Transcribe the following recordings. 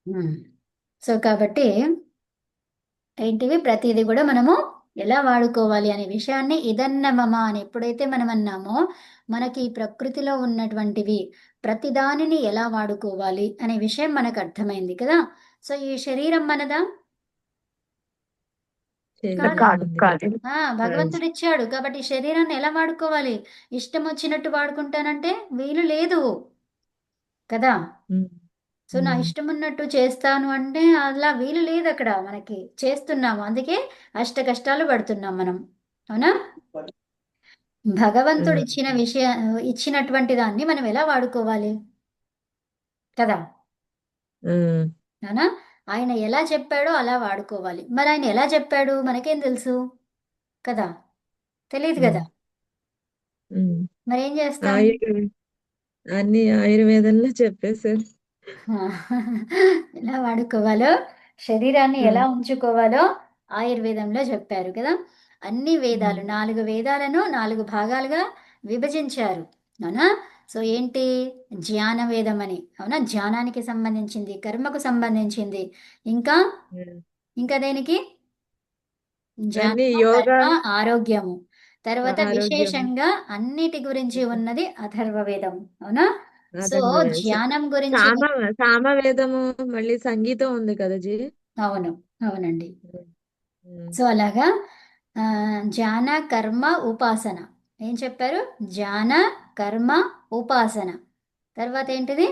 ఉమ్. So కాబట్టి ఏంటివి ప్రతిదీ కూడా మనము ఎలా వాడుకోవాలి అనే విషయాన్ని ఇదన్న మమ అని ఎప్పుడైతే మనం అన్నామో మనకి ఈ ప్రకృతిలో ఉన్నటువంటివి ప్రతిదానిని ఎలా వాడుకోవాలి అనే విషయం మనకు అర్థమైంది కదా. సో ఈ శరీరం మనదా? కాదు. శరీరం ఉంది కదా. భగవంతుడు ఇచ్చాడు కాబట్టి ఈ శరీరాన్ని ఎలా వాడుకోవాలి? ఇష్టం వచ్చినట్టు వాడుకుంటానంటే వీలు లేదు కదా. ఉమ్, సో నా ఉమ్, ఇష్టం ఉన్నట్టు చేస్తాను అంటే అలా వీలు లేదు అక్కడ మనకి. చేస్తున్నాము అందుకే అష్ట కష్టాలు పడుతున్నాం మనం. అవునా? భగవంతుడు ఉమ్, ఇచ్చిన ఇచ్చినటువంటి దాన్ని మనం ఎలా వాడుకోవాలి కదా. ఉమ్, అవునా? ఆయన ఎలా చెప్పాడో అలా వాడుకోవాలి. మరి ఆయన ఎలా చెప్పాడు మనకేం తెలుసు కదా. తెలియదు ఉమ్, కదా. ఉమ్. మరేం చేస్తాం? ఆయుర్వేద అన్ని ఆయుర్వేదంలో చెప్పేశారు. ఆ, ఎలా వాడుకోవాలో, శరీరాన్ని ఎలా ఉమ్, ఉంచుకోవాలో ఆయుర్వేదంలో చెప్పారు కదా. అన్ని ఉమ్, వేదాలు 4 వేదాలను 4 భాగాలుగా విభజించారు. అవునా? సో ఏంటి? జ్ఞాన వేదం అని, అవునా, జ్ఞానానికి సంబంధించింది, కర్మకు సంబంధించింది, ఇంకా ఉమ్. ఇంకా దేనికి? అన్ని జ్ఞానము, యోగా, కర్మ, ఆరోగ్యము. తర్వాత ఆరోగ్యం, విశేషంగా అన్నిటి గురించి ఉన్నది అథర్వ వేదం. అవునా? సో అథర్వవేద జ్ఞానం గురించి సామ సామవేదము, మళ్ళీ సంగీతం ఉంది కదా జీ. అవును, అవునండి. ఉమ్, ఉమ్, సో అలాగా ఆ, ధ్యాన కర్మ ఉపాసన ఏం చెప్పారు? ధ్యాన కర్మ ఉపాసన. తర్వాత ఏంటిది?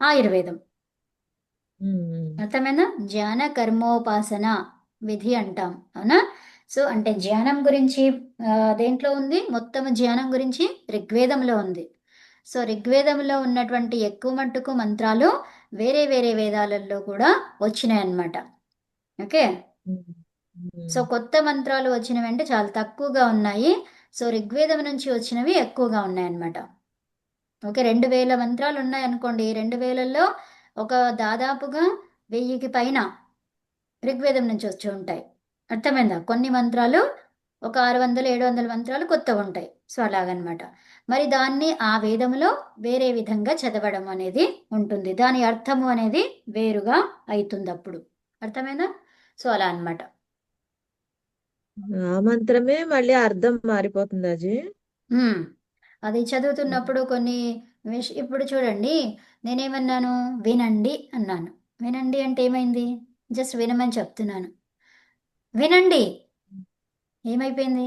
ఆయుర్వేదం. ఉమ్, అర్థమైందా? ధ్యాన కర్మోపాసన విధి అంటాం. అవునా? సో అంటే ధ్యానం గురించి దేంట్లో ఉంది? మొత్తం ధ్యానం గురించి ఋగ్వేదంలో ఉంది. సో ఋగ్వేదంలో ఉన్నటువంటి ఎక్కువ మట్టుకు మంత్రాలు వేరే వేరే వేదాలలో కూడా వచ్చినాయి అన్నమాట. ఓకే. ఉమ్, సో ఉమ్, కొత్త మంత్రాలు వచ్చినవి అంటే చాలా తక్కువగా ఉన్నాయి. సో ఋగ్వేదం నుంచి వచ్చినవి ఎక్కువగా ఉన్నాయన్నమాట. ఓకే. 2000 మంత్రాలు ఉన్నాయనుకోండి. 2000లో ఒక దాదాపుగా 1000కి పైన ఋగ్వేదం నుంచి వచ్చి ఉంటాయి. అర్థమైందా? కొన్ని మంత్రాలు ఒక 600 700 మంత్రాలు కొత్తవి ఉంటాయి. సో అలాగనమాట. మరి దాన్ని ఆ వేదములో వేరే విధంగా చదవడం అనేది ఉంటుంది. దాని అర్థము అనేది వేరుగా అవుతుంది అప్పుడు. అర్థమైందా? సో అలా అన్నమాట. ఆ మంత్రమే మళ్ళీ అర్థం మారిపోతుంది అజీ. హ్మ్. అది చదువుతున్నప్పుడు కొన్ని ఇప్పుడు చూడండి, నేనేమన్నాను? వినండి అన్నాను. వినండి అంటే ఏమైంది? జస్ట్ వినమని చెప్తున్నాను. వినండి ఏమైపోయింది?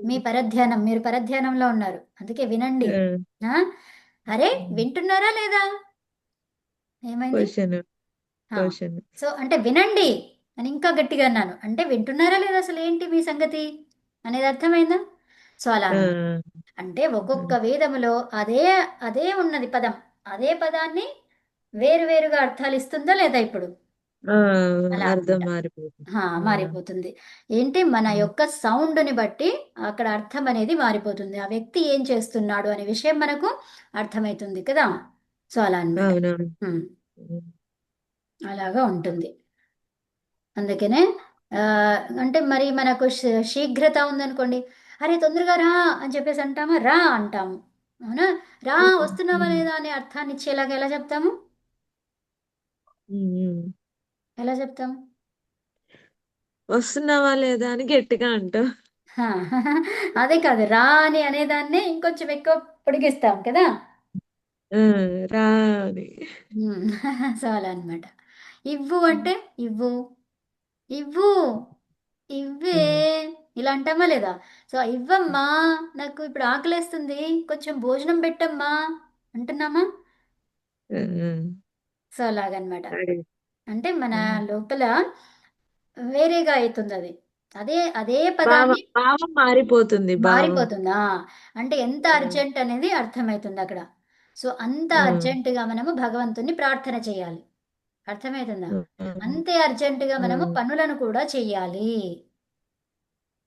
మీ పరధ్యానం, మీరు పరధ్యానంలో ఉన్నారు. అందుకే వినండి. ఆ? అరే వింటున్నారా లేదా? ఏమైంది? క్వశ్చన్, ఆ. క్వశ్చన్. సో అంటే వినండి అని ఇంకా గట్టిగా అన్నాను. అంటే వింటున్నారా లేదా, అసలు ఏంటి మీ సంగతి అనేది అర్థమైందా? సో అలా అన్నమాట. అంటే ఒక్కొక్క వేదములో అదే అదే ఉన్నది పదం. అదే పదాన్ని వేరు వేరుగా అర్థాలు ఇస్తుందా లేదా ఇప్పుడు? అలా అర్థం అన్నమాట. మారిపోతుంది. మారిపోతుంది. ఏంటి మన యొక్క సౌండ్ని బట్టి అక్కడ అర్థం అనేది మారిపోతుంది. ఆ వ్యక్తి ఏం చేస్తున్నాడు అనే విషయం మనకు అర్థమవుతుంది కదా. సో అలా అన్నమాట. అవునవును. ఉమ్, అలాగా ఉంటుంది. అందుకనే ఆ, అంటే మరి మనకు శీఘ్రత ఉందనుకోండి. అరే తొందరగా రా అని చెప్పేసి అంటామా? రా అంటాము. అవునా? రా, వస్తున్నావా లేదా అనే అర్థాన్ని ఇచ్చేలాగా ఎలా చెప్తాము? ఎలా చెప్తాము? వస్తున్నావా లేదా అని గట్టిగా అంటావు. హా, అదే కాదు, రా అని అనేదాన్ని ఇంకొంచెం ఎక్కువ పొడిగిస్తాం కదా. ఆ, రా అని. ఉమ్, సో అలా అనమాట. ఇవ్వు అంటే ఇవ్వు, ఇవ్వు, ఇవ్వే, ఇలా అంటామా లేదా? సో ఇవ్వమ్మా, నాకు ఇప్పుడు ఆకలేస్తుంది, కొంచెం భోజనం పెట్టమ్మా అంటున్నామా? సో అలాగనమాట. అడిగి అంటే మన లోపల వేరేగా అవుతుంది అది. అదే అదే పదాన్ని భావం మారిపోతుంది, భావం. మారిపోతుందా? అంటే ఎంత అర్జెంట్ అనేది అర్థమవుతుంది అక్కడ. సో అంత ఉమ్, అర్జెంటుగా మనము భగవంతుని ప్రార్థన చేయాలి. అర్థమవుతుందా? అంతే అర్జెంటుగా మనము ఉమ్, పనులను కూడా చెయ్యాలి.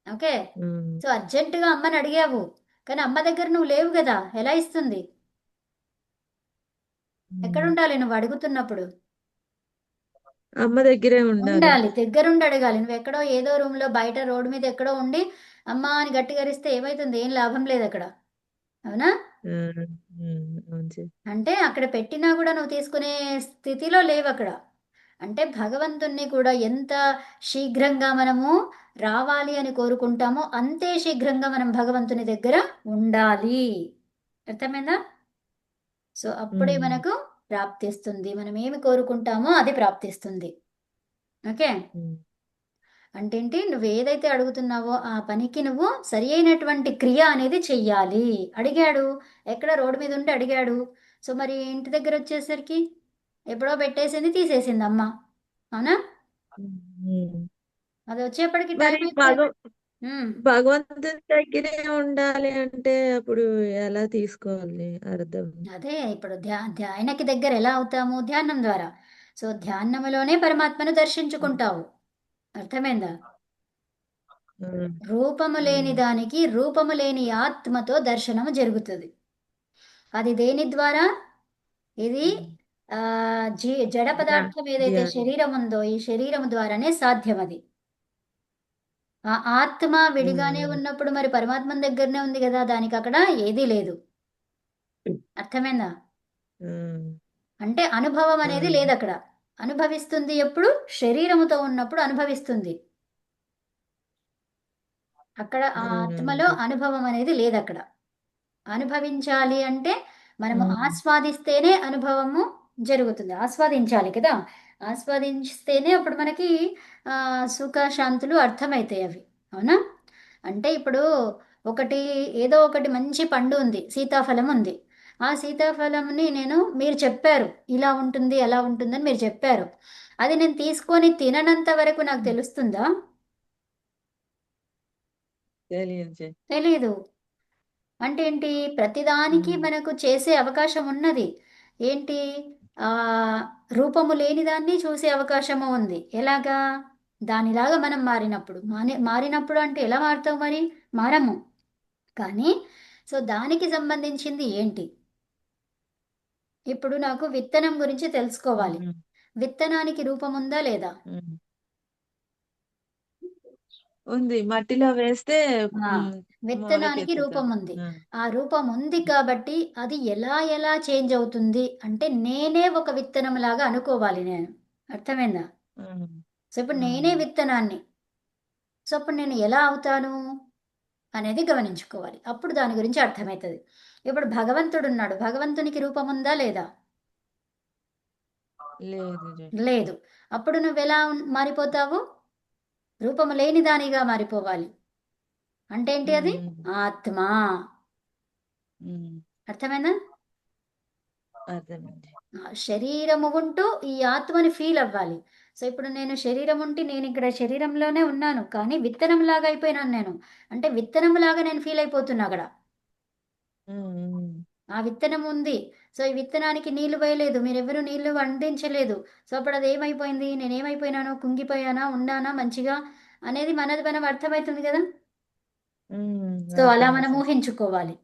ఓకే. ఉమ్, సో అర్జెంటుగా అమ్మని అడిగావు, కానీ అమ్మ దగ్గర నువ్వు లేవు కదా, ఎలా ఇస్తుంది? ఎక్కడ ఉమ్. ఉండాలి నువ్వు అడుగుతున్నప్పుడు? అమ్మ దగ్గరే ఉండాలి. ఉండాలి, దగ్గరుండి అడగాలి. నువ్వు ఎక్కడో ఏదో రూమ్ లో బయట రోడ్డు మీద ఎక్కడో ఉండి అమ్మా అని గట్టిగా అరిస్తే ఏమైతుంది? ఏం లాభం లేదు అక్కడ. అవునా? అవును. అంటే అక్కడ పెట్టినా కూడా నువ్వు తీసుకునే స్థితిలో లేవు అక్కడ. అంటే భగవంతుణ్ణి కూడా ఎంత శీఘ్రంగా మనము రావాలి అని కోరుకుంటామో అంతే శీఘ్రంగా మనం భగవంతుని దగ్గర ఉండాలి. అర్థమైందా? సో అప్పుడే ఉమ్, మనకు ప్రాప్తిస్తుంది. మనం ఏమి కోరుకుంటామో అది ప్రాప్తిస్తుంది. ఓకే. ఉమ్, అంటే ఏంటి, నువ్వు ఏదైతే అడుగుతున్నావో ఆ పనికి నువ్వు సరి అయినటువంటి క్రియ అనేది చెయ్యాలి. అడిగాడు, ఎక్కడ రోడ్డు మీద ఉండి అడిగాడు. సో మరి ఇంటి దగ్గర వచ్చేసరికి ఎప్పుడో పెట్టేసింది, తీసేసింది అమ్మ. అవునా? ఉమ్. అది వచ్చేప్పటికి టైం మరి అయిపోయింది. ఉమ్, భగవంతుని దగ్గరే ఉండాలి అంటే అప్పుడు ఎలా తీసుకోవాలి అర్థం? అదే ఇప్పుడు ఆయనకి దగ్గర ఎలా అవుతాము? ధ్యానం ద్వారా. సో ధ్యానములోనే పరమాత్మను దర్శించుకుంటావు. అర్థమైందా? ఉమ్, రూపము లేని ఉమ్, దానికి రూపము లేని ఆత్మతో దర్శనము జరుగుతుంది. అది దేని ద్వారా? ఇది ఉమ్. ఆ జడ ధ్యానం, పదార్థం ఏదైతే ధ్యానం. శరీరం ఉందో ఈ శరీరం ద్వారానే సాధ్యం అది. ఆ ఆత్మ విడిగానే ఉమ్, ఉన్నప్పుడు మరి పరమాత్మ దగ్గరనే ఉంది కదా, దానికి అక్కడ ఏదీ లేదు. అర్థమైందా? ఉమ్, అంటే అనుభవం అనేది ఉమ్, లేదు అక్కడ. అనుభవిస్తుంది ఎప్పుడు? శరీరముతో ఉన్నప్పుడు అనుభవిస్తుంది. అక్కడ ఆ ఆత్మలో అవునండి. అనుభవం అనేది లేదు అక్కడ. అనుభవించాలి అంటే మనము ఉమ్, ఆస్వాదిస్తేనే అనుభవము జరుగుతుంది. ఆస్వాదించాలి కదా. ఆస్వాదిస్తేనే అప్పుడు మనకి సుఖ శాంతులు అర్థమవుతాయి అవి. అవునా? అంటే ఇప్పుడు ఒకటి, ఏదో ఒకటి మంచి పండు ఉంది, సీతాఫలం ఉంది. ఆ సీతాఫలంని మీరు చెప్పారు ఇలా ఉంటుంది అలా ఉంటుందని మీరు చెప్పారు. అది నేను తీసుకొని తిననంత వరకు నాకు ఉమ్. తెలుస్తుందా? తెలియదు. తెలీదు. అంటే ఏంటి, ప్రతిదానికి ఉమ్, మనకు చేసే అవకాశం ఉన్నది. ఏంటి, ఆ రూపము లేని దాన్ని చూసే అవకాశము ఉంది. ఎలాగా? దానిలాగా మనం మారినప్పుడు. మారినప్పుడు అంటే ఎలా మారుతావు మరి? మారము. కానీ సో దానికి సంబంధించింది ఏంటి? ఇప్పుడు నాకు విత్తనం గురించి తెలుసుకోవాలి. ఉమ్, విత్తనానికి రూపం ఉందా లేదా? ఉమ్. ఉంది, మట్టిలో వేస్తే ఆ, విత్తనానికి రూపం మొలకెత్తుతుంది. ఉంది. ఆ రూపం ఉంది కాబట్టి అది ఎలా ఎలా చేంజ్ అవుతుంది అంటే నేనే ఒక విత్తనం లాగా అనుకోవాలి నేను. అర్థమైందా? ఉమ్, సో ఇప్పుడు నేనే ఉమ్. విత్తనాన్ని. సో అప్పుడు నేను ఎలా అవుతాను అనేది గమనించుకోవాలి. అప్పుడు దాని గురించి అర్థమవుతుంది. ఇప్పుడు భగవంతుడు ఉన్నాడు, భగవంతునికి రూపం ఉందా లేదా? లేదు. లేదు. అప్పుడు నువ్వు ఎలా మారిపోతావు? రూపము లేని దానిగా మారిపోవాలి. అంటే ఏంటి అది? ఉమ్, ఆత్మ. ఉమ్. అర్థమైందా? అర్థమైంది. శరీరము ఉంటూ ఈ ఆత్మని ఫీల్ అవ్వాలి. సో ఇప్పుడు నేను శరీరం ఉంటే నేను ఇక్కడ శరీరంలోనే ఉన్నాను, కానీ విత్తనం లాగా అయిపోయినాను నేను. అంటే విత్తనం లాగా నేను ఫీల్ అయిపోతున్నా అక్కడ. ఉమ్, ఆ విత్తనం ఉంది. సో ఈ విత్తనానికి నీళ్లు వేయలేదు, మీరెవరు నీళ్లు అందించలేదు. సో అప్పుడు అది ఏమైపోయింది? నేనేమైపోయినాను? కుంగిపోయానా, ఉన్నానా మంచిగా అనేది మనది మనం అర్థమవుతుంది కదా. సో అలా మనం అర్థమైంది. ఊహించుకోవాలి.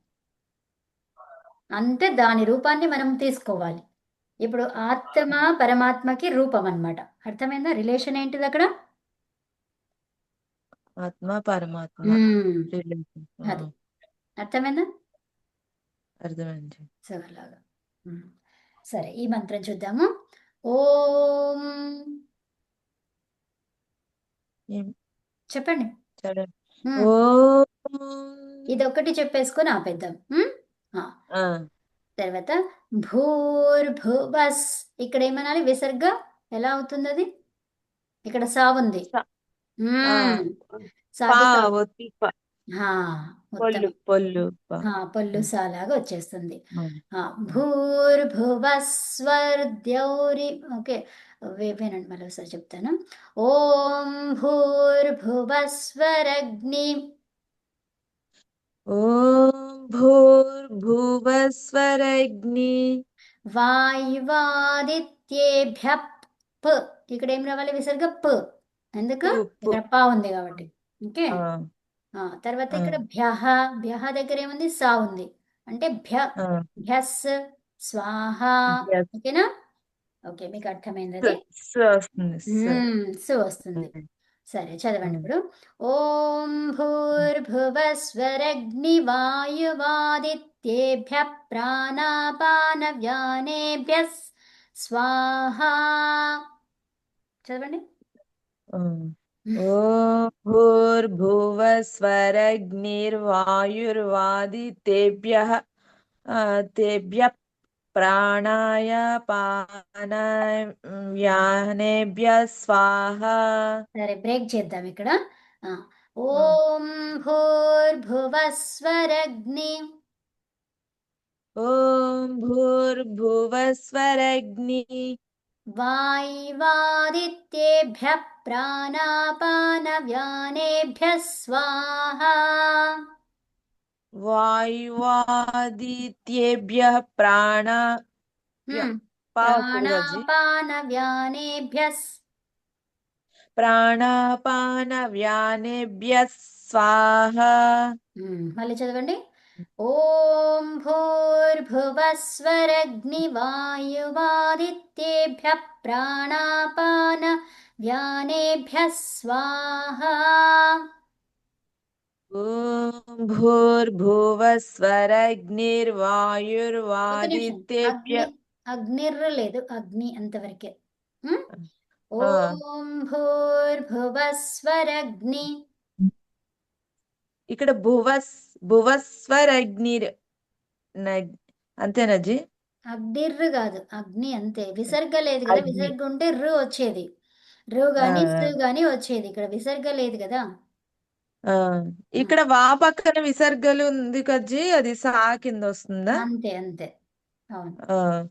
అంతే, దాని రూపాన్ని మనం తీసుకోవాలి. ఇప్పుడు ఆత్మ పరమాత్మకి రూపం అన్నమాట. అర్థమైందా? రిలేషన్ ఏంటిది అక్కడ? ఆత్మ పరమాత్మ ఉమ్, రిలేషన్. అది అర్థమైందా? అర్థమైంది. సో అలాగా. ఉమ్. సరే, ఈ మంత్రం చూద్దాము. ఓం. ఏం చెప్పండి. సరే. ఉమ్. ఓం. ఇది ఒక్కటి చెప్పేసుకొని ఆపేద్దాం. ఆ, ఆ, తర్వాత భూర్భువస్. ఇక్కడ ఏమనాలి? విసర్గ ఎలా అవుతుంది అది? ఇక్కడ సా ఉంది. స- ఆ, ఉమ్. పా సాకి సా. ఒత్తి హా, పొల్లు ఉత్తమం. పొల్లు పొల్లు సాలాగా వచ్చేస్తుంది. ఉమ్, ఉమ్. భూర్భువస్వర్ద్యౌరి. ఓకే, వినండి మళ్ళీ ఒకసారి చెప్తాను. ఓం భూర్భువస్వరగ్ని ఓం భూర్భువస్వరగ్ని వాయువాదిత్యేభ్య. ప, ఇక్కడ ఏం రావాలి? విసర్గ ప. ఎందుకు? పు పు ఇక్కడ పా ఉంది కాబట్టి. ఓకే. ఆ, తర్వాత ఆ, ఇక్కడ భ్యహ. భ్యహ దగ్గర ఏముంది? సా ఉంది. అంటే ఆ. భ్యస్ స్వాహ. Yes. ఓకేనా? ఓకే, మీకు అర్థమైంది అది. వస్తుంది సో వస్తుంది. సరే చదవండి ఇప్పుడు. ఓం ఉమ్. భూర్భువస్వరగ్నివాయువాదిత్యేభ్య ప్రాణాపాన వ్యానేభ్య స్వాహా. చదవండి. ఉమ్. ఓం భూర్భువస్వరగ్నిర్వాయుర్వాదితేభ్యః తేభ్యః ప్రాణాయ పానవ్యానేభ్యः స్వాహా. సరే, బ్రేక్ చేద్దాం ఇక్కడ. ఆ, ఆ. ఓం భూర్భువస్వరగ్ని ఓం భూర్భువస్వరగ్ని వాయువాదిత్యేభ్యः ప్రాణాపానవ్యానేభ్యः స్వాహా. వాయువాదిత్యేభ్యः హ్మ్. పావకూడదు అజ్జి. ప్రాణాపానవ్యానేభ్యः ప్రాణాపానవ్యానేభ్యः స్వాహా. మళ్ళీ చదవండి. ఓం భూర్భువస్వరగ్నివాయువాదిత్యేభ్యः ప్రాణాపాన వ్యానేభ్యः స్వాహా. ఓం ఒక నిమిషం, భూర్భువస్వరగ్నిర్వాయుర్వాదిత్యేభ్య. అగ్నిర్ర లేదు, అగ్ని అంతవరకే. ఉమ్? ఆ, ఓం భూర్భువస్వరగ్ని. ఇక్కడ భువస్వరగ్నిర్ నగ్ అంతేనజ్జి. అగ్నిర్రు కాదు, అగ్ని అంతే. విసర్గ లేదు కదా, అగ్ని. విసర్గ ఉంటే రు వచ్చేది. రు ఆ, గాని సు గాని వచ్చేది, ఇక్కడ విసర్గ లేదు కదా. ఆ. ఉమ్, ఇక్కడ వా పక్కన విసర్గలు ఉంది కజ్జి, అది సా కింద వస్తుందా? అంతే అంతే, అవును. ఆ, ఆ.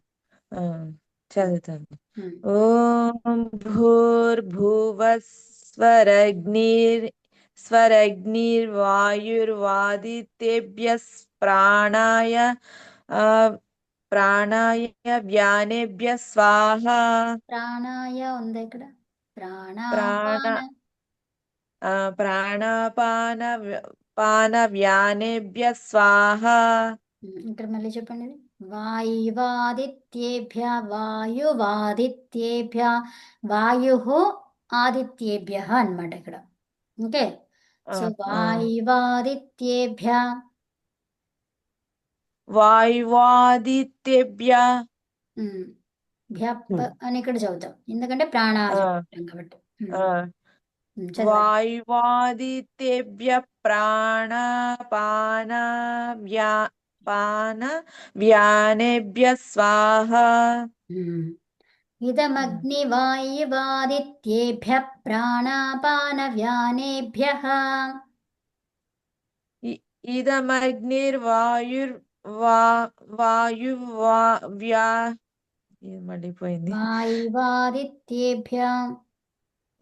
ఉమ్, చదువుతాను. ఉమ్. ఓం భూర్భువస్వరగ్నిర్వాయుర్వాదితేభ్యः ప్రాణాయ ఆ, ప్రాణాయ వ్యానేభ్యः స్వాహా. ప్రాణాయ ఉంది ఇక్కడ, ప్రాణ ప్రాణాపాన. ప్రాణాపాన పానవ్యానేభ్యः స్వాహా. ఇక్కడ మళ్ళీ చెప్పండి ఇది. వాయువాదిత్యేభ్య వాయువాదిత్యేభ్య వాయు ఆదిత్యేభ్య అన్నమాట ఇక్కడ. ఓకే, ఆ, సో ఆ. వాయువాదిత్యేభ్య. వాయువాదిత్యేభ్య. ఉమ్, భ్యప్ అని ఇక్కడ చదువుతాం, ఎందుకంటే ప్రాణాలు ఆ, చెప్తాం కాబట్టి. ఆ. చదవండి. వాయువాదితేభ్యः ప్రాణాపాన పాన వ్యానేభ్యः స్వాహా. ఉమ్. ఇదమగ్నివాయువాదిత్యేభ్య ప్రాణాపానవ్యానేభ్యః. ఇ- ఇదమగ్నిర్వాయుర్ వా వాయువా వ్యా ఇది మళ్ళీపోయింది. వాయువాదిత్యేభ్య.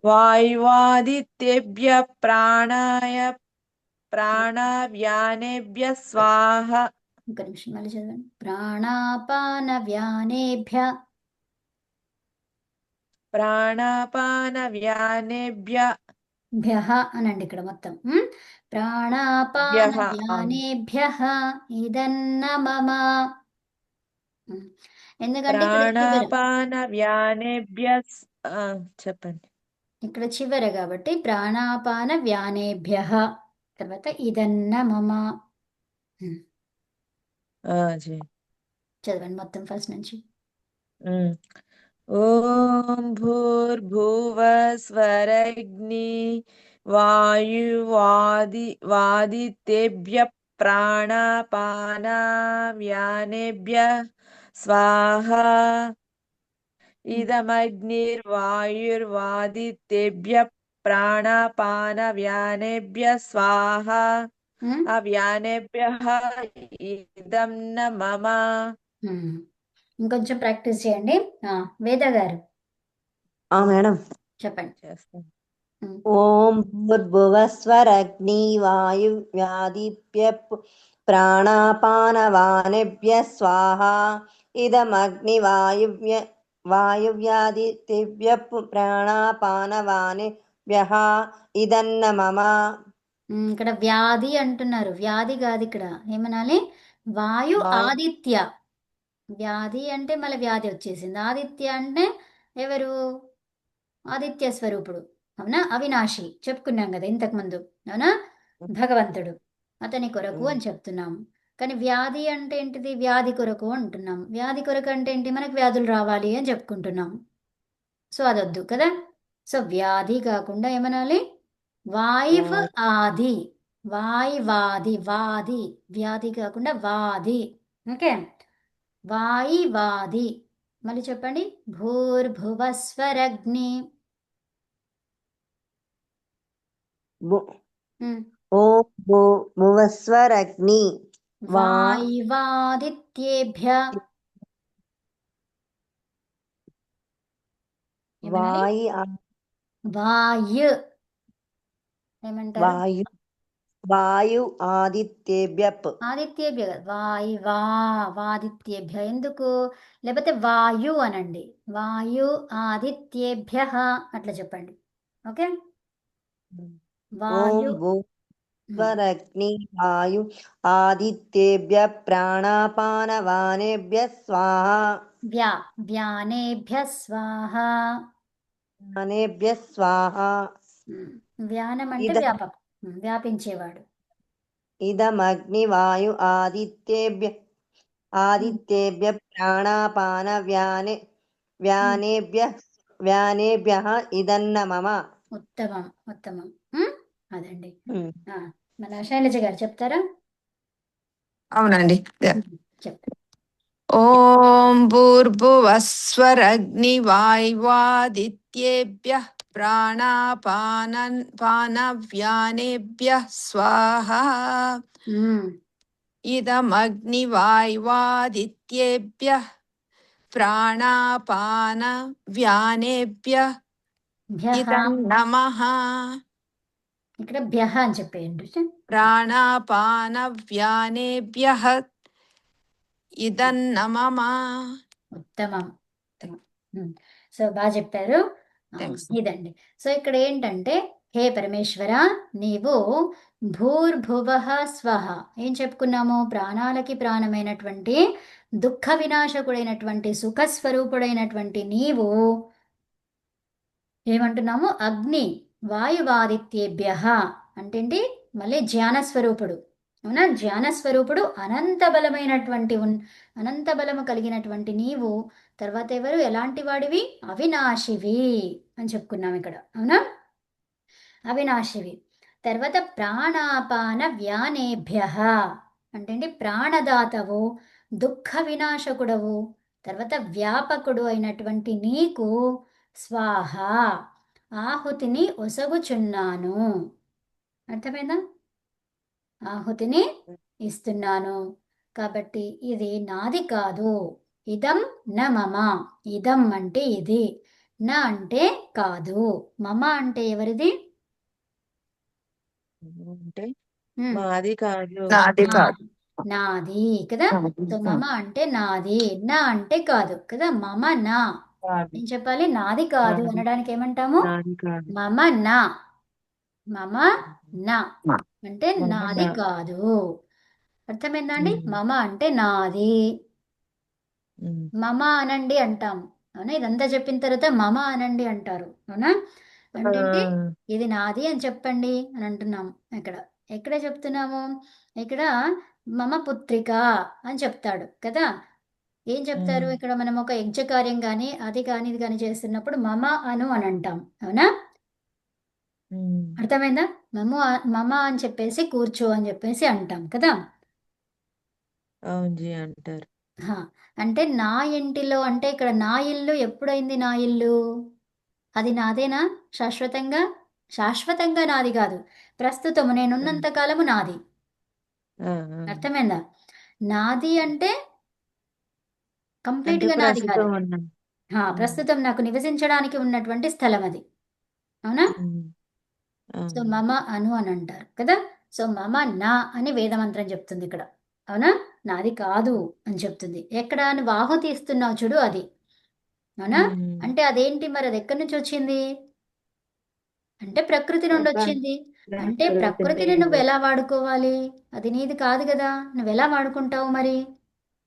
వాయువాదితేభ్యः ప్రాణవ్యానేభ్యः స్వాహా. ఒక నిమిషం, మళ్ళీ చదవండి. ప్రాణాపానవ్యానేభ్య. ప్రాణాపానవ్యానేభ్య భ్యః అనండి ఇక్కడ మొత్తం. భ్యః. ప్రాణాపానవ్యానేభ్యః ఇదన్న మమ. ఉమ్, ఎందుకంటే ఇక్కడ చివర, ప్రాణాపానవ్యానేభ్య చెప్పండి. ఇక్కడ చివర కాబట్టి ప్రాణాపాన వ్యానేభ్యః, తర్వాత ఇదన్న మమ. ఉమ్, జీ. చదవండి మొత్తం ఫస్ట్ నుంచి. ఉమ్. ఓం భూర్భువస్వరగ్ని వాదితేభ్య ప్రాణాపానవ్యానేభ్య స్వాహా. ఇదమగ్నిర్వాయుర్వాదితేభ్య ప్రాణాపానవ్యానేభ్య స్వాహా. ఉమ్, అవ్యానేభ్యః ఇదం న మమ. ఉమ్. ఇంకొంచెం ప్రాక్టీస్ చేయండి. వేద గారు మేడం చెప్పండి. చేస్తాను. ఉమ్, ఓం భూర్భువస్వరగ్ని వాయువ్యాదిభ్య ప్రాణాపానవానేభ్య స్వాహ ఇదమగ్ని వాయువ్యాదిభ్య ప్రాణాపానవానేభ్య ఇదన్న మమ. ఇక్కడ వ్యాధి అంటున్నారు, వ్యాధి కాదు ఇక్కడ. ఏమనాలి? వాయు వాయు ఆదిత్య. వ్యాధి అంటే మళ్ళీ వ్యాధి వచ్చేసింది. ఆదిత్య అంటే ఎవరు? ఆదిత్య స్వరూపుడు, అవునా? అవినాశి చెప్పుకున్నాం కదా ఇంతకుముందు, అవునా? భగవంతుడు, అతని కొరకు అని చెప్తున్నాము. కానీ వ్యాధి అంటే ఏంటిది? వ్యాధి కొరకు అంటున్నాం. వ్యాధి కొరకు అంటే ఏంటి? మనకు వ్యాధులు రావాలి అని చెప్పుకుంటున్నాం. సో అదొద్దు కదా. సో వ్యాధి కాకుండా ఏమనాలి? వాయువు వా- ఆది, వాది వ్యాధి కాకుండా వాది. ఓకే, వాది. మళ్ళీ చెప్పండి. భూర్భువస్వరగ్ని. భు- ఉమ్. ఓం భువస్వరగ్ని వా వాయువాదిత్యేభ్య. ఏమనాలి? వాయు వాయు. ఏమంటారు? వాయు వాయు ఆదిత్యేభ్య ఆదిత్యేభ్య కాదు, వాదిత్యేభ్య ఎందుకు? లేకపోతే వాయు అనండి. వాయు ఆదిత్యేభ్య అట్లా చెప్పండి. ఓకే, ఓం వాయు. భూస్వరగ్ని వాయు ఆదిత్యేభ్య ప్రాణాపానవానేభ్య స్వాహా వ్యానేభ్య స్వాహ. వానేభ్య స్వాహా వ్యానం అంటే ఇద వ్యాపించేవాడు. ఇదమగ్నివాయు ఆదిత్యేభ్య ప్రాణాపాన వ్యానేభ్య ఇదన్న మమ. ఉత్తమం, ఉత్తమం. అదండి. మన శైలజ గారు చెప్తారా? అవునండి. చెప్తారు. ఓం భూర్భువస్వరగ్నివాయువాదిత్యేభ్యః ప్రాణాపానవ్యానేభ్యः స్వాహా. ఇదమగ్నివాయువాదిత్యేభ్యः ప్రాణాపానవ్యానేభ్యः ఇదన్నమః. ఇక్కడ భ్యః అని చెప్పేయండి. ప్రాణాపానవ్యానేభ్యः ఇదన్నమమ. ఉత్తమం. సో బాగా చెప్పారు. Thanks. ఇదండి. సో ఇక్కడ ఏంటంటే, హే పరమేశ్వర, నీవు భూర్భువః స్వః ఏం చెప్పుకున్నాము? ప్రాణాలకి ప్రాణమైనటువంటి, దుఃఖ వినాశకుడైనటువంటి, సుఖస్వరూపుడైనటువంటి నీవు ఏమంటున్నాము? అగ్ని వాయువాదిత్యేభ్య అంటే ఏంటి? మళ్ళీ జ్ఞానస్వరూపుడు. అవునా? జ్ఞానస్వరూపుడు, అనంత బలమైనటువంటి అనంత బలము కలిగినటువంటి నీవు. తర్వాత ఎవరు? ఎలాంటి వాడివి? అవినాశివి అని చెప్పుకున్నాం ఇక్కడ. అవునా? అవినాశివి. తర్వాత ప్రాణాపాన వ్యానేభ్య అంటే ఏంటి? ప్రాణదాతవు, దుఃఖ వినాశకుడవు, తర్వాత వ్యాపకుడు అయినటువంటి నీకు స్వాహ ఆహుతిని ఒసగుచున్నాను. అర్థమైందా? ఆహుతిని ఇస్తున్నాను. కాబట్టి ఇది నాది కాదు. ఇదం న మమ. ఇదం అంటే ఇది, న అంటే కాదు, మమ అంటే ఎవరిది? అంటే మాది కాదు. నాది కాదు. నాది కదా. సో మమ అంటే నాది, నా అంటే కాదు కదా. మమ నా కాదు. ఏం చెప్పాలి? నాది కాదు నాది. అనడానికి ఏమంటాము? నాది కాదు. మమ నా. మమ నా అంటే మమ నాది నా. కాదు. అర్థమైందా అండి? మమ అంటే నాది. మమ అనండి అంటాం. అవునా? ఇదంతా చెప్పిన తర్వాత మమ అనండి అంటారు. అవునా? అంటే ఏంటి? ఇది నాది అని చెప్పండి అని అంటున్నాం. ఇక్కడ ఎక్కడ చెప్తున్నాము? ఇక్కడ మమ పుత్రిక అని చెప్తాడు కదా. ఏం చెప్తారు ఇక్కడ? మనం ఒక యజ్ఞకార్యం కానీ అది కానీ ఇది కానీ చేస్తున్నప్పుడు మమ అను అని అంటాం. అవునా? అర్థమైందా? మమ అని చెప్పేసి కూర్చో అని చెప్పేసి అంటాం కదా. అవును అంటారు. అంటే నా ఇంటిలో, అంటే ఇక్కడ నా ఇల్లు ఎప్పుడైంది? నా ఇల్లు అది నాదేనా? శాశ్వతంగా? శాశ్వతంగా నాది కాదు. ప్రస్తుతము నేనున్నంత కాలము నాది. అర్థమైందా? నాది అంటే కంప్లీట్ గా నాది కాదు. ప్రస్తుతం నాకు నివసించడానికి ఉన్నటువంటి స్థలం అది. అవునా? సో మమ అను అని అంటారు కదా. సో మమ నా అని వేదమంత్రం చెప్తుంది ఇక్కడ. అవునా? నాది కాదు అని చెప్తుంది. ఎక్కడ నువ్వు ఆహుతి ఇస్తున్నావు చూడు, అది. అవునా? అంటే అదేంటి మరి? అది ఎక్కడి నుంచి వచ్చింది? అంటే ప్రకృతి నుండి వచ్చింది. అంటే ప్రకృతిని నువ్వు ఎలా వాడుకోవాలి? అది నీది కాదు కదా. నువ్వు ఎలా వాడుకుంటావు మరి?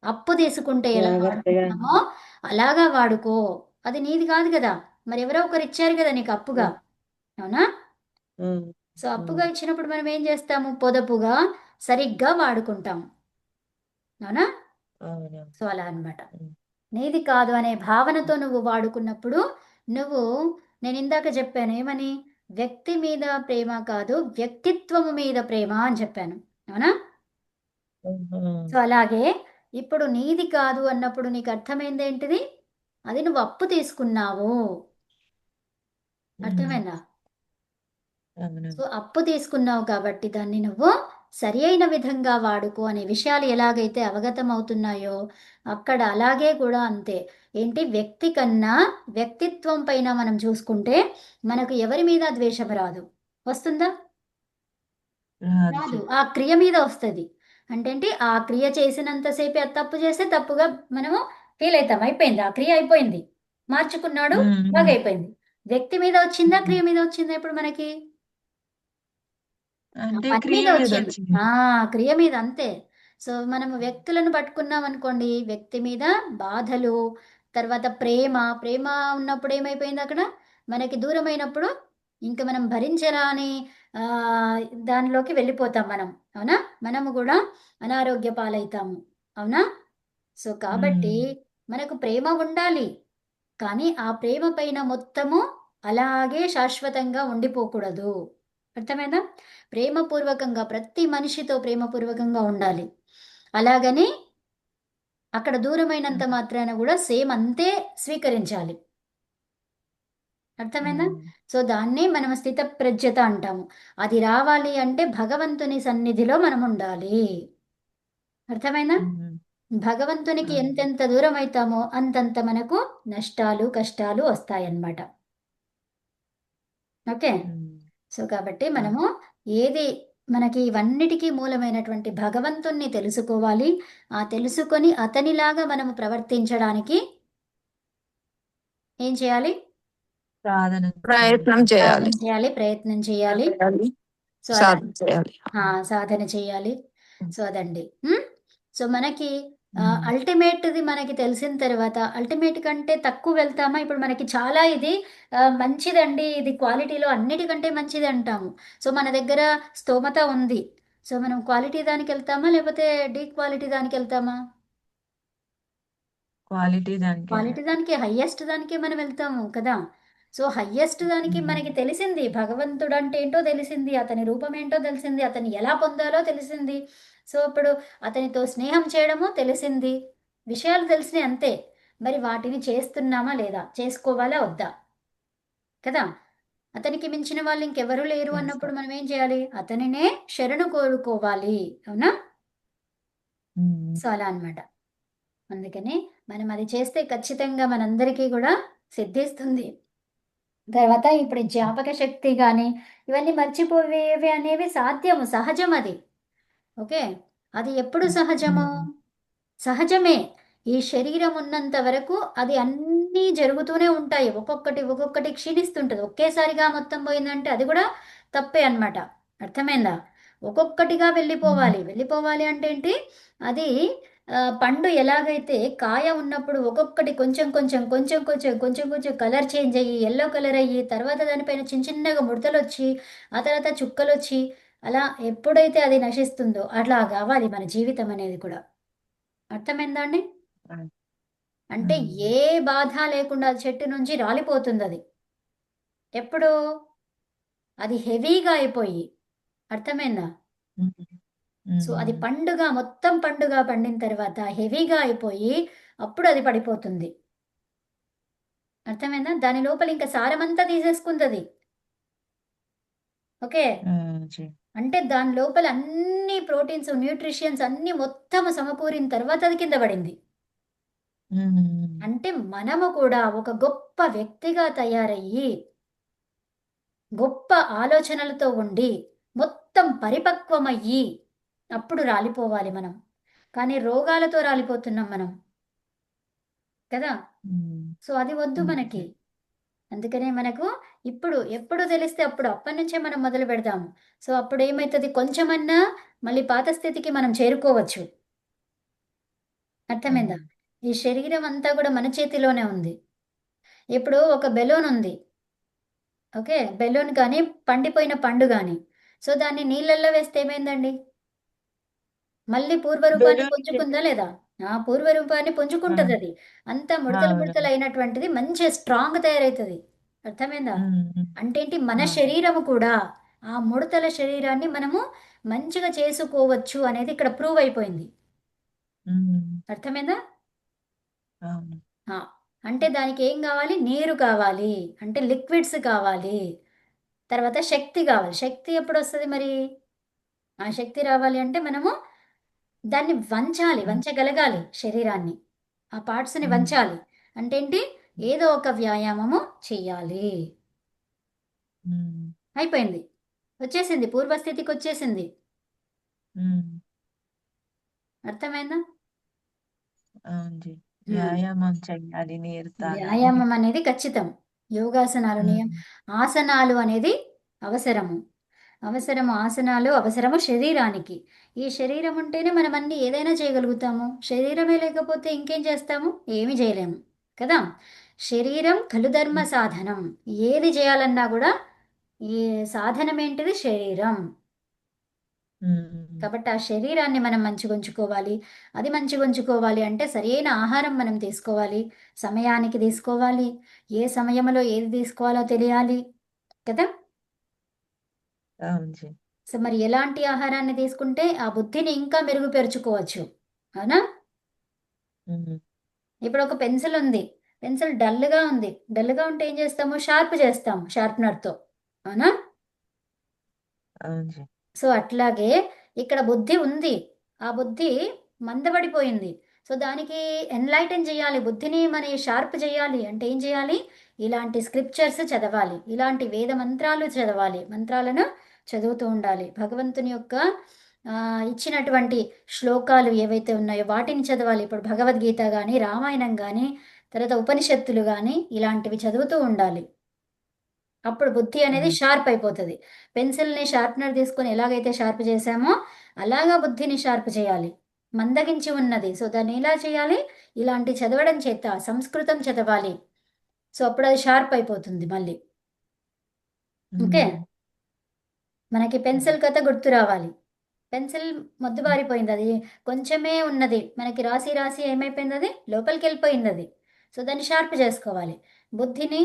అప్పు తీసుకుంటే ఎలా వాడుకుంటామో అలాగా వాడుకో. అది నీది కాదు కదా. మరి ఎవరో ఒకరు ఇచ్చారు కదా నీకు అప్పుగా. అవునా? సో అప్పుగా ఇచ్చినప్పుడు మనం ఏం చేస్తాము? పొదుపుగా సరిగ్గా వాడుకుంటాం. అవునా? సో అలా అన్నమాట. నీది కాదు అనే భావనతో నువ్వు వాడుకున్నప్పుడు నువ్వు నేను ఇందాక చెప్పాను ఏమని, వ్యక్తి మీద ప్రేమ కాదు వ్యక్తిత్వము మీద ప్రేమ అని చెప్పాను, అవునా? ఆహా. సో అలాగే ఇప్పుడు నీది కాదు అన్నప్పుడు నీకు అర్థమైంది ఏంటిది? అది నువ్వు అప్పు తీసుకున్నావు, ఉమ్, అర్థమైందా? అవును. సో అప్పు తీసుకున్నావు కాబట్టి దాన్ని నువ్వు సరి అయిన విధంగా వాడుకో అనే విషయాలు ఎలాగైతే అవగతం అవుతున్నాయో అక్కడ అలాగే కూడా అంతే. ఏంటి, వ్యక్తి కన్నా వ్యక్తిత్వం పైన మనం చూసుకుంటే మనకు ఎవరి మీద ద్వేషం రాదు. వస్తుందా? రాదు రాదు. జీ. ఆ క్రియ మీద వస్తుంది. అంటే ఏంటి, ఆ క్రియ చేసినంతసేపు అది తప్పు చేస్తే తప్పుగా మనము ఫీల్ అవుతాం, అయిపోయింది ఆ క్రియ అయిపోయింది, మార్చుకున్నాడు ఉమ్, బాగా ఉమ్, అయిపోయింది. వ్యక్తి మీద వచ్చిందా ఉమ్. క్రియ మీద వచ్చిందా ఇప్పుడు మనకి? ఆ అంటే పని క్రియ మీద మీద వచ్చింది, వచ్చింది. క్రియ మీద అంతే. సో మనము వ్యక్తులను పట్టుకున్నాం అనుకోండి, వ్యక్తి మీద బాధలు, తర్వాత ప్రేమ, ప్రేమ ఉన్నప్పుడు ఏమైపోయింది అక్కడ మనకి దూరమైనప్పుడు ఇంకా మనం భరించరాని ఆ, దానిలోకి వెళ్ళిపోతాం మనం, అవునా? మనము కూడా అనారోగ్య పాలవుతాము, అవునా? సో కాబట్టి ఉమ్, మనకు ప్రేమ ఉండాలి, కానీ ఆ ప్రేమ పైన మొత్తము అలాగే శాశ్వతంగా ఉండిపోకూడదు. అర్థమైందా? ప్రేమపూర్వకంగా ప్రతి మనిషితో ప్రేమపూర్వకంగా ఉండాలి. అలాగని అక్కడ దూరమైనంత మాత్రాన కూడా సేమ్ అంతే స్వీకరించాలి. అర్థమైందా? ఉమ్, సో దాన్నే మనం స్థితప్రజ్ఞత అంటాము. అది రావాలి అంటే భగవంతుని సన్నిధిలో మనం ఉండాలి. అర్థమైందా? ఉమ్, భగవంతునికి అవును. ఎంతెంత దూరం అవుతామో అంతంత మనకు నష్టాలు కష్టాలు వస్తాయన్నమాట. ఓకే. ఉమ్, సో కాబట్టి అవును. మనము ఏది మనకి ఇవన్నిటికీ మూలమైనటువంటి భగవంతుణ్ణి తెలుసుకోవాలి. ఆ తెలుసుకొని అతనిలాగా మనము ప్రవర్తించడానికి ఏం చేయాలి? సాధన ప్రయత్నం చేయాలి. చేయాలి. సాధన చేయాలి, ప్రయత్నం చేయాలి. చేయాలి. సో అలా సాధన చేయాలి. సాధన చేయాలి. సో అదండి. సో మనకి ఉమ్, అల్టిమేట్ది మనకి తెలిసిన తర్వాత అల్టిమేట్ కంటే తక్కువ వెళ్తామా? ఇప్పుడు మనకి చాలా ఇది మంచిదండి, ఇది క్వాలిటీలో అన్నిటికంటే మంచిది అంటాము. సో మన దగ్గర స్తోమత ఉంది, సో మనం క్వాలిటీ దానికి వెళ్తామా లేకపోతే డీ క్వాలిటీ దానికి వెళ్తామా? క్వాలిటీ దానికి క్వాలిటీ దానికి, హయ్యెస్ట్ దానికే మనం వెళ్తాము కదా. సో హయ్యెస్ట్ దానికి ఉమ్, మనకి తెలిసింది, భగవంతుడు అంటే ఏంటో తెలిసింది, అతని రూపం ఏంటో తెలిసింది, అతన్ని ఎలా పొందాలో తెలిసింది. సో ఇప్పుడు అతనితో స్నేహం చేయడము తెలిసింది, విషయాలు తెలిసినాయి అంతే. మరి వాటిని చేస్తున్నామా లేదా, చేసుకోవాలా వద్దా కదా. అతనికి మించిన వాళ్ళు ఇంకెవరూ లేరు అన్నప్పుడు చేస్తాం. మనం ఏం చేయాలి? అతనినే శరణు కోరుకోవాలి, అవునా? ఉమ్, సో అలా అన్నమాట. అందుకని మనం అది చేస్తే ఖచ్చితంగా మనందరికీ కూడా సిద్ధిస్తుంది. తర్వాత ఇప్పుడు ఈ జ్ఞాపక శక్తి కానీ ఇవన్నీ మర్చిపోవేవి అనేవి సాధ్యము, సహజం అది. ఓకే. అది ఎప్పుడు సహజము? ఉమ్, సహజమే. ఈ శరీరం ఉన్నంత వరకు అది అన్నీ జరుగుతూనే ఉంటాయి, ఒక్కొక్కటి ఒక్కొక్కటి క్షీణిస్తుంటుంది. ఒకేసారిగా మొత్తం పోయిందంటే అది కూడా తప్పే అన్నమాట. అర్థమైందా? ఒక్కొక్కటిగా ఉమ్, వెళ్ళిపోవాలి. వెళ్ళిపోవాలి అంటే ఏంటి, అది పండు ఎలాగైతే కాయ ఉన్నప్పుడు ఒక్కొక్కటి కొంచెం కొంచెం కొంచెం కొంచెం కొంచెం కొంచెం కలర్ చేంజ్ అయ్యి ఎల్లో కలర్ అయ్యి తర్వాత దానిపైన చిన్న చిన్నగా ముడతలు వచ్చి ఆ తర్వాత చుక్కలు వచ్చి అలా ఎప్పుడైతే అది నశిస్తుందో అట్లా కావాలి మన జీవితం అనేది కూడా. అర్థమైందా అండి? అంటే ఉమ్, ఏ బాధ లేకుండా చెట్టు నుంచి రాలిపోతుంది అది ఎప్పుడు, అది హెవీగా అయిపోయి. అర్థమైందా? ఉమ్, సో అది ఉమ్, పండుగ మొత్తం పండుగ పండిన తర్వాత హెవీగా అయిపోయి అప్పుడు అది పడిపోతుంది. అర్థమైందా? దాని లోపల ఇంకా సారమంతా తీసేసుకుంది అది. ఓకే. జీ. అంటే దాని లోపల అన్ని ప్రోటీన్స్ న్యూట్రిషన్స్ అన్ని మొత్తం సమకూరిన తర్వాత అది కింద పడింది. ఉమ్, అంటే మనము కూడా ఒక గొప్ప వ్యక్తిగా తయారయ్యి గొప్ప ఆలోచనలతో ఉండి మొత్తం పరిపక్వమయ్యి అప్పుడు రాలిపోవాలి మనం. కానీ రోగాలతో రాలిపోతున్నాం మనం కదా. ఉమ్, సో అది వద్దు మనకి. జీ. అందుకనే మనకు ఇప్పుడు ఎప్పుడు తెలిస్తే అప్పుడు అప్పటి నుంచే మనం మొదలు పెడదాము. సో అప్పుడు ఏమవుతుంది, కొంచెమన్నా మళ్ళీ పాత స్థితికి మనం చేరుకోవచ్చు. అర్థమైందా? ఉమ్, ఈ శరీరం అంతా కూడా మన చేతిలోనే ఉంది. ఇప్పుడు ఒక బెలూన్ ఉంది, ఓకే, బెలూన్ కానీ పండిపోయిన పండు కానీ, సో దాన్ని నీళ్ళల్లో వేస్తే ఏమైందండి? మళ్ళీ పూర్వరూపాన్ని బెలూన్ పుంజుకుందా లేదా? పూర్వరూపాన్ని పుంజుకుంటుంది అది. అంతా ముడతలు అవును. ముడతలు అయినటువంటిది మంచి స్ట్రాంగ్ తయారవుతుంది. అర్థమైందా? ఉమ్, అంటే ఏంటి, మన అవును. శరీరము కూడా ఆ ముడతల శరీరాన్ని మనము మంచిగా చేసుకోవచ్చు అనేది ఇక్కడ ప్రూవ్ అయిపోయింది. ఉమ్, అర్థమైందా? అవును. ఆ, అంటే దానికి ఏం కావాలి? నీరు కావాలి, అంటే లిక్విడ్స్ కావాలి, తర్వాత శక్తి కావాలి. శక్తి ఎప్పుడు వస్తుంది మరి? ఆ శక్తి రావాలి అంటే మనము దాన్ని వంచాలి, ఉమ్, వంచగలగాలి శరీరాన్ని, ఆ పార్ట్స్ని ఉమ్, వంచాలి. అంటే ఏంటి? ఏదో ఒక వ్యాయామము చెయ్యాలి. ఉమ్, అయిపోయింది, వచ్చేసింది, పూర్వస్థితికి వచ్చేసింది. ఉమ్, అర్థమైందా? అవును జీ. హ్మ్. వ్యాయామం చెయ్యాలి, నీరు తాగాలి. వ్యాయామం అనేది ఖచ్చితం. యోగాసనాలు ఉమ్, ఆసనాలు అనేది అవసరము. ఆసనాలు అవసరము శరీరానికి. ఈ శరీరం ఉంటేనే మనం అన్ని ఏదైనా చేయగలుగుతాము. శరీరమే లేకపోతే ఇంకేం చేస్తాము? ఏమీ చేయలేము కదా. శరీరం ఖలు ధర్మ ఉమ్, సాధనం. ఏది చేయాలన్నా కూడా ఈ సాధనం ఏంటిది? శరీరం. ఉమ్, కాబట్టి ఆ శరీరాన్ని మనం మంచిగా ఉంచుకోవాలి. అది మంచిగా ఉంచుకోవాలి అంటే సరైన ఆహారం మనం తీసుకోవాలి, సమయానికి తీసుకోవాలి, ఏ సమయంలో ఏది తీసుకోవాలో తెలియాలి కదా. అవును జీ. సో మరి ఎలాంటి ఆహారాన్ని తీసుకుంటే ఆ బుద్ధిని ఇంకా మెరుగుపరుచుకోవచ్చు, అవునా? ఉమ్, ఇప్పుడు ఒక పెన్సిల్ ఉంది, పెన్సిల్ డల్గా ఉంది. డల్గా ఉంటే ఏం చేస్తాము? షార్ప్ చేస్తాము షార్ప్నర్తో, అవునా? అవును జీ. సో అట్లాగే ఇక్కడ బుద్ధి ఉంది, ఆ బుద్ధి మందబడిపోయింది. సో దానికి ఎన్లైటన్ చేయాలి, బుద్ధిని మన షార్ప్ చేయాలి అంటే ఏం చేయాలి? ఇలాంటి స్క్రిప్చర్స్ చదవాలి, ఇలాంటి వేద మంత్రాలు చదవాలి, మంత్రాలను చదువుతూ ఉండాలి. భగవంతుని యొక్క ఇచ్చినటువంటి శ్లోకాలు ఏవైతే ఉన్నాయో వాటిని చదవాలి. ఇప్పుడు భగవద్గీత కానీ, రామాయణం కానీ, తర్వాత ఉపనిషత్తులు కానీ ఇలాంటివి చదువుతూ ఉండాలి. అప్పుడు బుద్ధి అనేది ఉమ్, షార్ప్ అయిపోతుంది. పెన్సిల్ని షార్ప్నర్ తీసుకొని ఎలాగైతే షార్ప్ చేసామో అలాగా బుద్ధిని షార్ప్ చేయాలి. మందగించి ఉన్నది, సో దాన్ని ఎలా చేయాలి? ఇలాంటి చదవడం చేత సంస్కృతం చదవాలి. సో అప్పుడు అది షార్ప్ అయిపోతుంది మళ్ళీ. ఓకే, ఉమ్, మనకి పెన్సిల్ కథ గుర్తు రావాలి. పెన్సిల్ మొద్దుబారిపోయింది, అది కొంచెమే ఉన్నది, మనకి రాసి రాసి ఏమైపోయింది? అది లోపలికి వెళ్ళిపోయింది అది. సో దాన్ని షార్ప్ చేసుకోవాలి. బుద్ధిని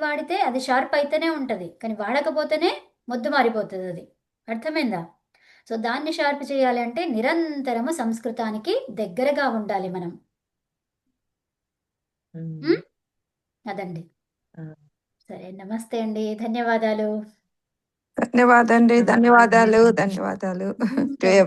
వాడితే అది షార్ప్ అయితేనే ఉంటుంది, కానీ వాడకపోతేనే మొద్దు మారిపోతుంది అది. అర్థమైందా? సో దాన్ని షార్ప్ చేయాలి అంటే నిరంతరము సంస్కృతానికి దగ్గరగా ఉండాలి మనం. ఉమ్, అదండి. ఆ. సరే, నమస్తే అండి, ధన్యవాదాలు. ధన్యవాదాలు. నమస్తే. ధన్యవాదాలు. To thank you.